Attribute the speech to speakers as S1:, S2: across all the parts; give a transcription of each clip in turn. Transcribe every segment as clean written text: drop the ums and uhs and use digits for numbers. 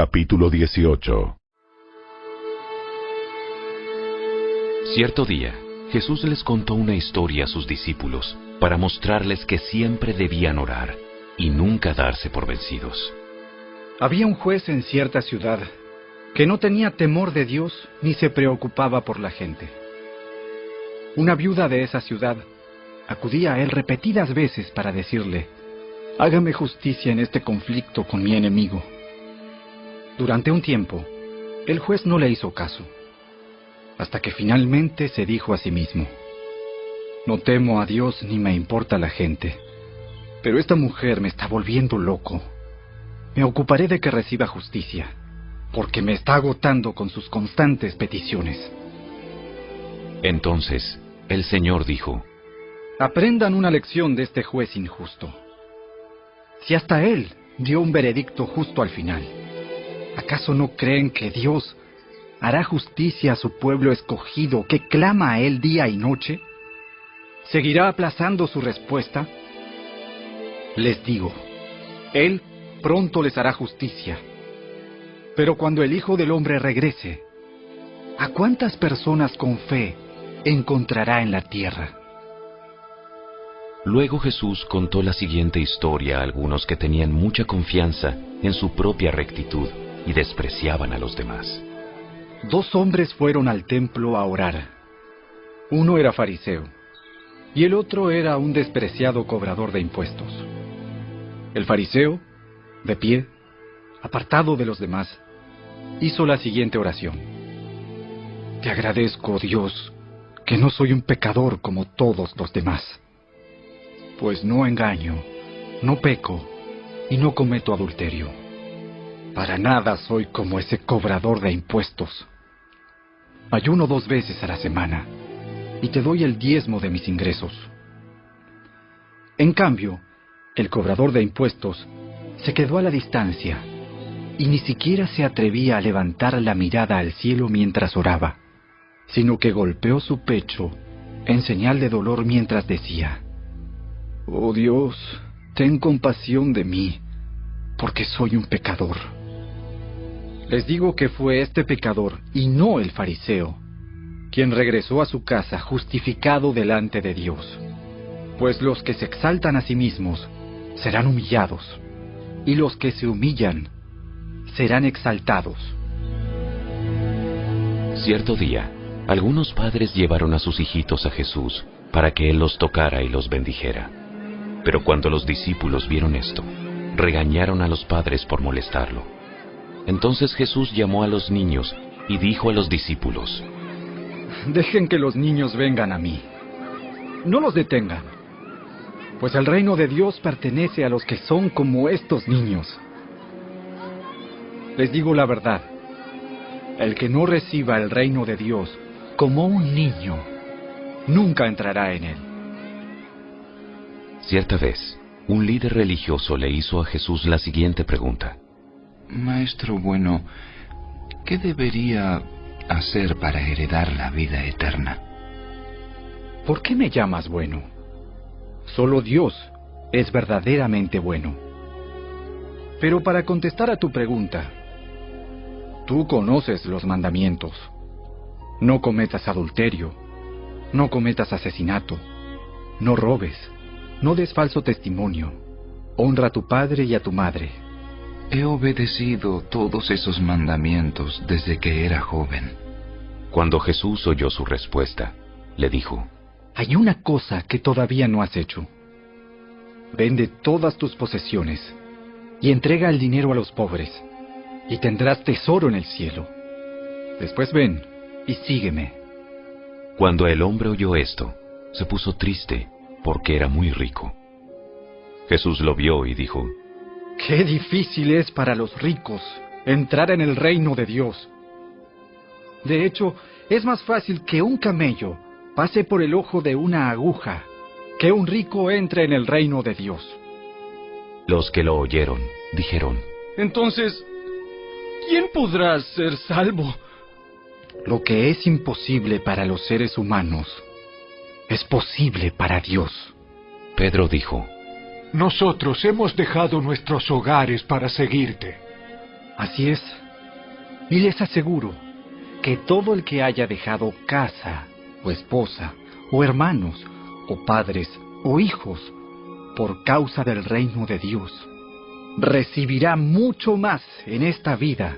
S1: Capítulo 18.
S2: Cierto día, Jesús les contó una historia a sus discípulos para mostrarles que siempre debían orar y nunca darse por vencidos.
S3: Había un juez en cierta ciudad que no tenía temor de Dios ni se preocupaba por la gente. Una viuda de esa ciudad acudía a él repetidas veces para decirle: «Hágame justicia en este conflicto con mi enemigo». Durante un tiempo, el juez no le hizo caso, hasta que finalmente se dijo a sí mismo: «No temo a Dios ni me importa la gente, pero esta mujer me está volviendo loco. Me ocuparé de que reciba justicia, porque me está agotando con sus constantes peticiones».
S2: Entonces, el Señor dijo:
S3: «Aprendan una lección de este juez injusto. Si hasta él dio un veredicto justo al final, ¿acaso no creen que Dios hará justicia a su pueblo escogido que clama a él día y noche? ¿Seguirá aplazando su respuesta? Les digo, él pronto les hará justicia. Pero cuando el Hijo del Hombre regrese, ¿a cuántas personas con fe encontrará en la tierra?».
S2: Luego Jesús contó la siguiente historia a algunos que tenían mucha confianza en su propia rectitud y despreciaban a los demás.
S3: 2 hombres fueron al templo a orar. Uno era fariseo y el otro era un despreciado cobrador de impuestos. El fariseo, de pie, apartado de los demás, hizo la siguiente oración: «Te agradezco, Dios, que no soy un pecador como todos los demás, pues no engaño, no peco y no cometo adulterio. Para nada soy como ese cobrador de impuestos. Ayuno 2 veces a la semana y te doy el diezmo de mis ingresos». En cambio, el cobrador de impuestos se quedó a la distancia y ni siquiera se atrevía a levantar la mirada al cielo mientras oraba, sino que golpeó su pecho en señal de dolor mientras decía: «Oh Dios, ten compasión de mí, porque soy un pecador». Les digo que fue este pecador, y no el fariseo, quien regresó a su casa justificado delante de Dios. Pues los que se exaltan a sí mismos serán humillados, y los que se humillan serán exaltados.
S2: Cierto día, algunos padres llevaron a sus hijitos a Jesús para que Él los tocara y los bendijera. Pero cuando los discípulos vieron esto, regañaron a los padres por molestarlo. Entonces Jesús llamó a los niños y dijo a los discípulos:
S3: «Dejen que los niños vengan a mí. No los detengan, pues el reino de Dios pertenece a los que son como estos niños. Les digo la verdad, el que no reciba el reino de Dios como un niño, nunca entrará en él».
S2: Cierta vez, un líder religioso le hizo a Jesús la siguiente pregunta:
S4: «Maestro bueno, ¿qué debería hacer para heredar la vida eterna?».
S3: «¿Por qué me llamas bueno? Solo Dios es verdaderamente bueno. Pero para contestar a tu pregunta, tú conoces los mandamientos: no cometas adulterio, no cometas asesinato, no robes, no des falso testimonio, honra a tu padre y a tu madre».
S4: He obedecido todos esos mandamientos desde que era joven.
S2: Cuando Jesús oyó su respuesta, le dijo:
S3: «Hay una cosa que todavía no has hecho. Vende todas tus posesiones y entrega el dinero a los pobres, y tendrás tesoro en el cielo. Después ven y sígueme».
S2: Cuando el hombre oyó esto, se puso triste porque era muy rico. Jesús lo vio y dijo:
S3: «Qué difícil es para los ricos entrar en el reino de Dios. De hecho, es más fácil que un camello pase por el ojo de una aguja que un rico entre en el reino de Dios».
S2: Los que lo oyeron dijeron:
S5: «Entonces, ¿quién podrá ser salvo?».
S3: «Lo que es imposible para los seres humanos es posible para Dios».
S2: Pedro dijo:
S6: Nosotros hemos dejado nuestros hogares para seguirte.
S3: Así es. Y les aseguro que todo el que haya dejado casa, o esposa, o hermanos, o padres, o hijos, por causa del reino de Dios, recibirá mucho más en esta vida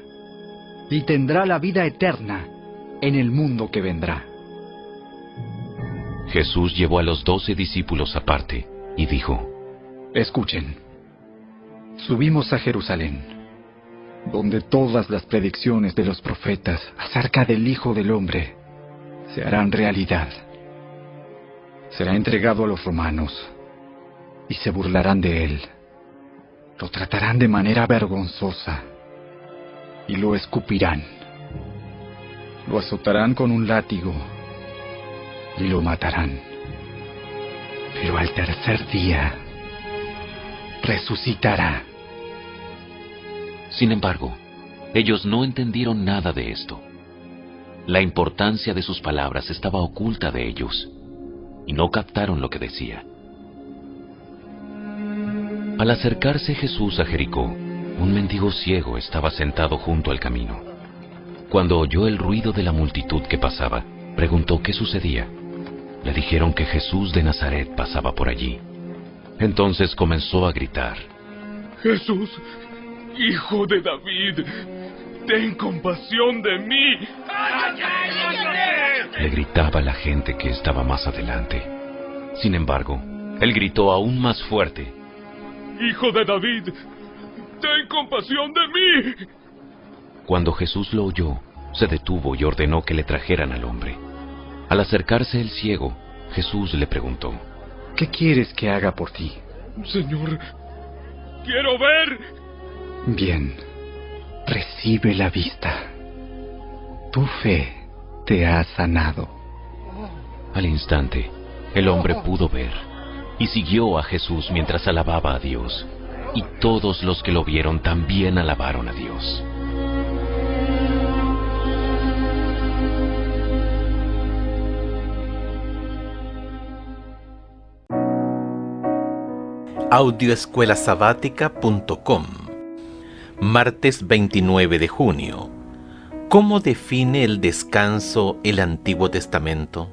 S3: y tendrá la vida eterna en el mundo que vendrá.
S2: Jesús llevó a los 12 discípulos aparte y dijo:
S3: Escuchen, subimos a Jerusalén, donde todas las predicciones de los profetas acerca del Hijo del Hombre se harán realidad. Será entregado a los romanos y se burlarán de él. Lo tratarán de manera vergonzosa y lo escupirán. Lo azotarán con un látigo y lo matarán. Pero al tercer día resucitará.
S2: Sin embargo, ellos no entendieron nada de esto. La importancia de sus palabras estaba oculta de ellos, y no captaron lo que decía. Al acercarse Jesús a Jericó, un mendigo ciego estaba sentado junto al camino. Cuando oyó el ruido de la multitud que pasaba, preguntó qué sucedía. Le dijeron que Jesús de Nazaret pasaba por allí. Entonces comenzó a gritar:
S5: Jesús, Hijo de David, ten compasión de mí.
S2: Le gritaba la gente que estaba más adelante. Sin embargo, él gritó aún más fuerte:
S5: Hijo de David, ten compasión de mí.
S2: Cuando Jesús lo oyó, se detuvo y ordenó que le trajeran al hombre. Al acercarse el ciego, Jesús le preguntó:
S3: ¿Qué quieres que haga por ti?
S5: Señor, quiero ver.
S3: Bien, recibe la vista. Tu fe te ha sanado.
S2: Al instante, el hombre pudo ver y siguió a Jesús mientras alababa a Dios. Y todos los que lo vieron también alabaron a Dios.
S1: Audioescuelasabática.com. Martes 29 de junio. ¿Cómo define el descanso el Antiguo Testamento?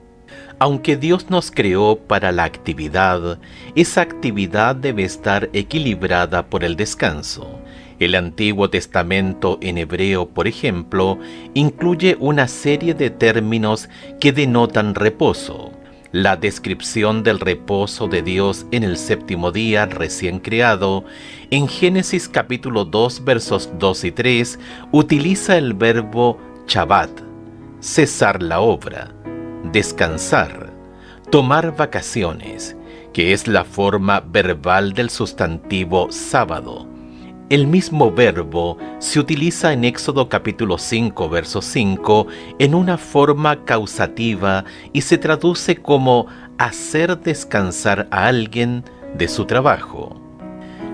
S1: Aunque Dios nos creó para la actividad, esa actividad debe estar equilibrada por el descanso. El Antiguo Testamento en hebreo, por ejemplo, incluye una serie de términos que denotan reposo. La descripción del reposo de Dios en el séptimo día recién creado, en Génesis capítulo 2 versos 2 y 3, utiliza el verbo Shabbat, cesar la obra, descansar, tomar vacaciones, que es la forma verbal del sustantivo sábado. El mismo verbo se utiliza en Éxodo capítulo 5, verso 5, en una forma causativa y se traduce como hacer descansar a alguien de su trabajo.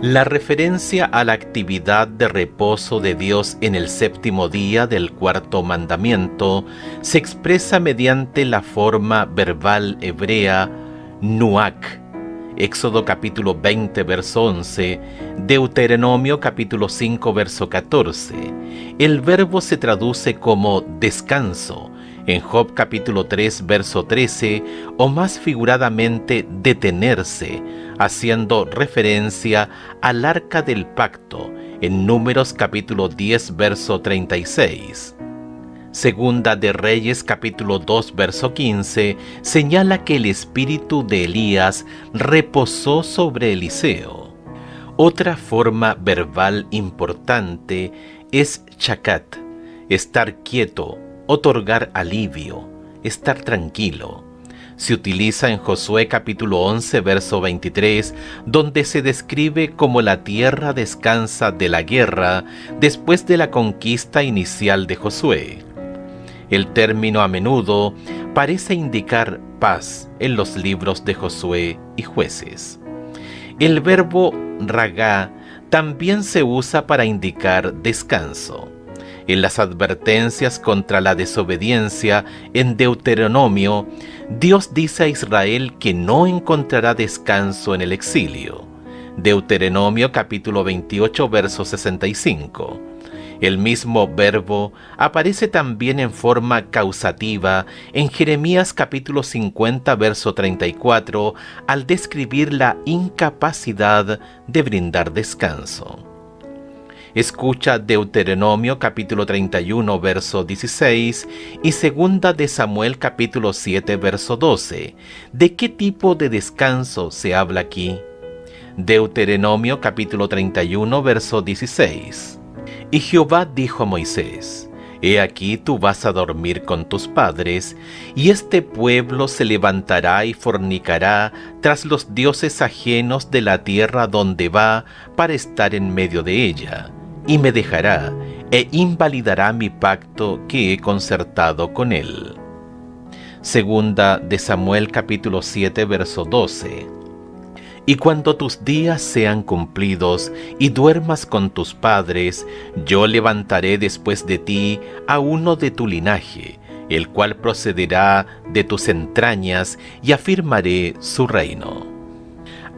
S1: La referencia a la actividad de reposo de Dios en el séptimo día del cuarto mandamiento se expresa mediante la forma verbal hebrea nuak, Éxodo capítulo 20, verso 11, Deuteronomio capítulo 5, verso 14. El verbo se traduce como descanso en Job capítulo 3, verso 13, o más figuradamente detenerse, haciendo referencia al arca del pacto en Números capítulo 10, verso 36. Segunda de Reyes capítulo 2 verso 15 señala que el espíritu de Elías reposó sobre Eliseo. Otra forma verbal importante es chakat, estar quieto, otorgar alivio, estar tranquilo. Se utiliza en Josué capítulo 11 verso 23, donde se describe cómo la tierra descansa de la guerra después de la conquista inicial de Josué. El término a menudo parece indicar paz en los libros de Josué y Jueces. El verbo ragá también se usa para indicar descanso. En las advertencias contra la desobediencia en Deuteronomio, Dios dice a Israel que no encontrará descanso en el exilio. Deuteronomio capítulo 28, verso 65. El mismo verbo aparece también en forma causativa en Jeremías capítulo 50, verso 34, al describir la incapacidad de brindar descanso. Escucha Deuteronomio capítulo 31, verso 16 y segunda de Samuel capítulo 7, verso 12. ¿De qué tipo de descanso se habla aquí? Deuteronomio capítulo 31, verso 16. Y Jehová dijo a Moisés: He aquí tú vas a dormir con tus padres, y este pueblo se levantará y fornicará tras los dioses ajenos de la tierra donde va para estar en medio de ella, y me dejará, e invalidará mi pacto que he concertado con él. Segunda de Samuel capítulo 7, verso 12. Y cuando tus días sean cumplidos y duermas con tus padres, yo levantaré después de ti a uno de tu linaje, el cual procederá de tus entrañas, y afirmaré su reino.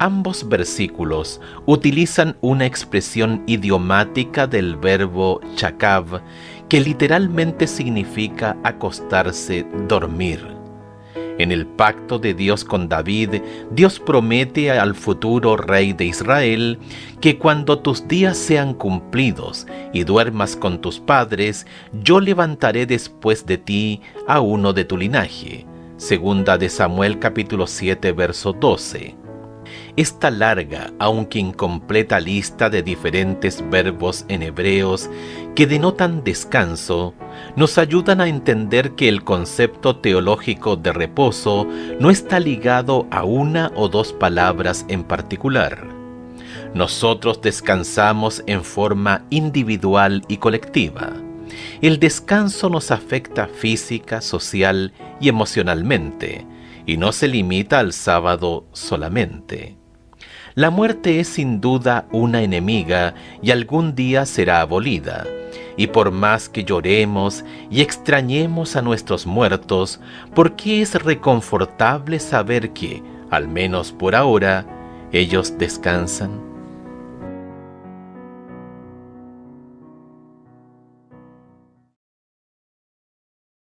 S1: Ambos versículos utilizan una expresión idiomática del verbo chakav, que literalmente significa acostarse, dormir. En el pacto de Dios con David, Dios promete al futuro rey de Israel que cuando tus días sean cumplidos y duermas con tus padres, yo levantaré después de ti a uno de tu linaje. Segunda de Samuel capítulo 7, verso 12. Esta larga, aunque incompleta lista de diferentes verbos en hebreos que denotan descanso, nos ayudan a entender que el concepto teológico de reposo no está ligado a una o dos palabras en particular. Nosotros descansamos en forma individual y colectiva. El descanso nos afecta física, social y emocionalmente, y no se limita al sábado solamente. La muerte es sin duda una enemiga y algún día será abolida, y por más que lloremos y extrañemos a nuestros muertos, ¿por qué es reconfortable saber que, al menos por ahora, ellos descansan?